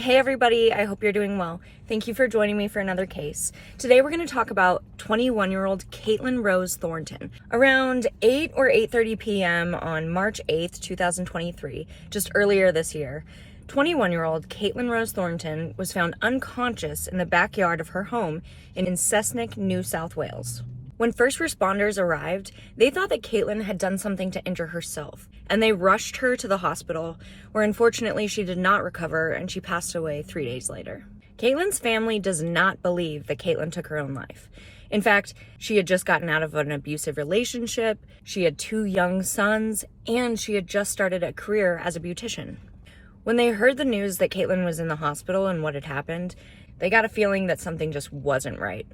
Hey everybody, I hope you're doing well. Thank you for joining me for another case. Today we're going to talk about 21-year-old Caitlin Rose Thornton. Around 8 or 8:30 p.m. on March 8th, 2023, just earlier this year, 21-year-old Caitlin Rose Thornton was found unconscious in the backyard of her home in Cessnock, New South Wales. When first responders arrived, they thought that Caitlin had done something to injure herself, and they rushed her to the hospital, where unfortunately she did not recover and she passed away 3 days later. Caitlin's family does not believe that Caitlin took her own life. In fact, she had just gotten out of an abusive relationship, she had 2 young sons, and she had just started a career as a beautician. When they heard the news that Caitlin was in the hospital and what had happened, they got a feeling that something just wasn't right.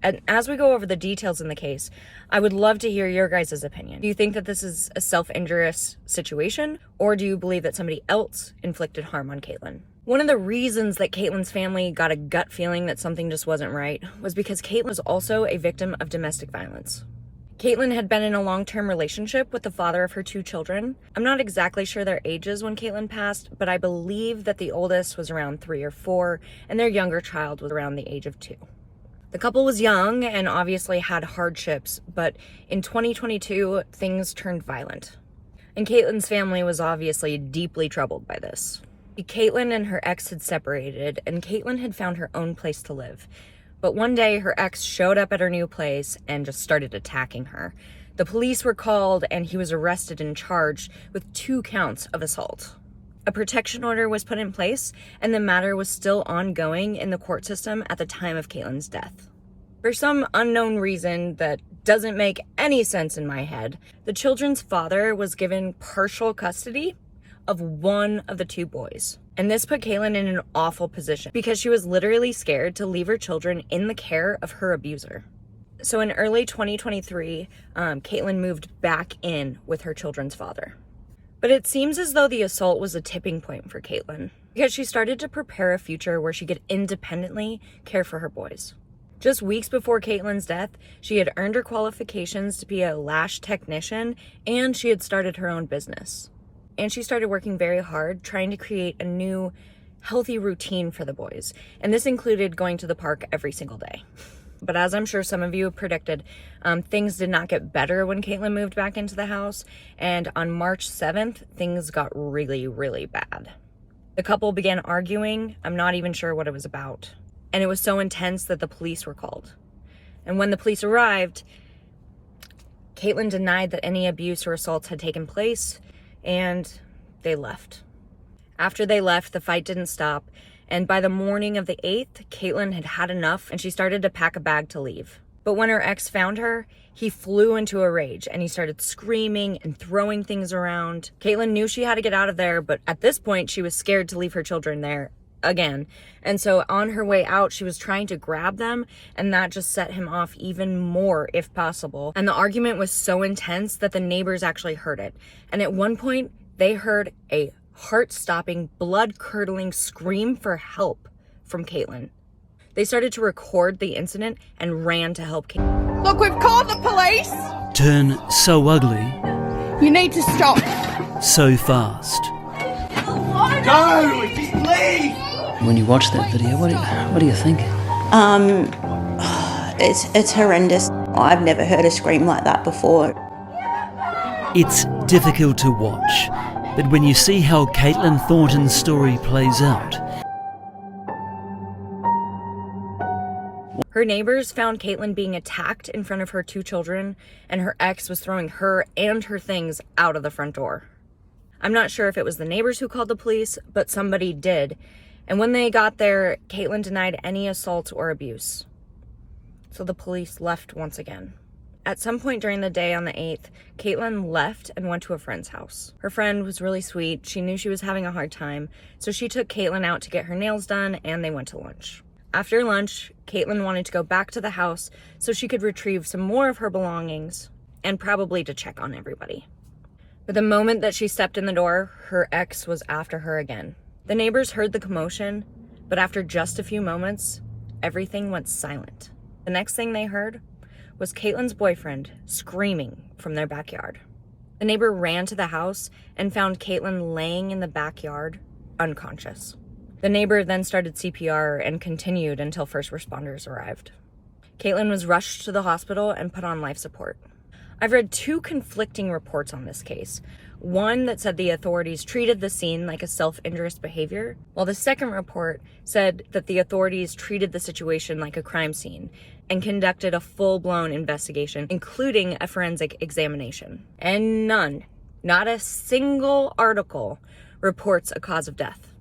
And as we go over the details in the case, I would love to hear your guys' opinion. Do you think that this is a self-injurious situation, or do you believe that somebody else inflicted harm on Caitlin? One of the reasons that Caitlin's family got a gut feeling that something just wasn't right was because Caitlin was also a victim of domestic violence. Caitlin had been in a long-term relationship with the father of her 2 children. I'm not exactly sure their ages when Caitlin passed, but I believe that the oldest was around 3 or 4, and their younger child was around the age of 2. The couple was young and obviously had hardships, but in 2022, things turned violent. And Caitlin's family was obviously deeply troubled by this. Caitlin and her ex had separated, and Caitlin had found her own place to live. But one day, her ex showed up at her new place and just started attacking her. The police were called, and he was arrested and charged with 2 counts of assault. A protection order was put in place, and the matter was still ongoing in the court system at the time of Caitlin's death. For some unknown reason that doesn't make any sense in my head, the children's father was given partial custody of one of the 2 boys. And this put Caitlin in an awful position because she was literally scared to leave her children in the care of her abuser. So in early 2023, Caitlin moved back in with her children's father. But it seems as though the assault was a tipping point for Caitlin because she started to prepare a future where she could independently care for her boys. Just weeks before Caitlin's death, she had earned her qualifications to be a lash technician, and she had started her own business. And she started working very hard trying to create a new, healthy routine for the boys. And this included going to the park every single day. But as I'm sure some of you have predicted, things did not get better when Caitlin moved back into the house. And on March 7th, things got really, really bad. The couple began arguing. I'm not even sure what it was about. And it was so intense that the police were called. And when the police arrived, Caitlin denied that any abuse or assaults had taken place, and they left. After they left, the fight didn't stop. And by the morning of the 8th, Caitlin had had enough and she started to pack a bag to leave. But when her ex found her, he flew into a rage and he started screaming and throwing things around. Caitlin knew she had to get out of there, but at this point, she was scared to leave her children there again. And so on her way out, she was trying to grab them, and that just set him off even more if possible. And the argument was so intense that the neighbors actually heard it. And at one point, they heard a heart-stopping, blood-curdling scream for help from Caitlin. They started to record the incident and ran to help Caitlin. Look, we've called the police! Turn so ugly, You need to stop. so fast. No! Please! When you watch that video, what do you think? It's horrendous. I've never heard a scream like that before. It's difficult to watch, but when you see how Caitlin Thornton's story plays out, Her neighbors found Caitlin being attacked in front of her 2 children, and her ex was throwing her and her things out of the front door. I'm not sure if it was the neighbors who called the police, but somebody did. And when they got there, Caitlin denied any assault or abuse. So the police left once again. At some point during the day on the 8th, Caitlin left and went to a friend's house. Her friend was really sweet. She knew she was having a hard time, so she took Caitlin out to get her nails done, and they went to lunch. After lunch, Caitlin wanted to go back to the house so she could retrieve some more of her belongings and probably to check on everybody. But the moment that she stepped in the door, her ex was after her again. The neighbors heard the commotion, but after just a few moments, everything went silent. The next thing they heard was Caitlin's boyfriend screaming from their backyard. The neighbor ran to the house and found Caitlin laying in the backyard, unconscious. The neighbor then started CPR and continued until first responders arrived. Caitlin was rushed to the hospital and put on life support. I've read 2 conflicting reports on this case. One that said the authorities treated the scene like a self-injurious behavior, while the second report said that the authorities treated the situation like a crime scene and conducted a full-blown investigation, including a forensic examination. And none, not a single article, reports a cause of death.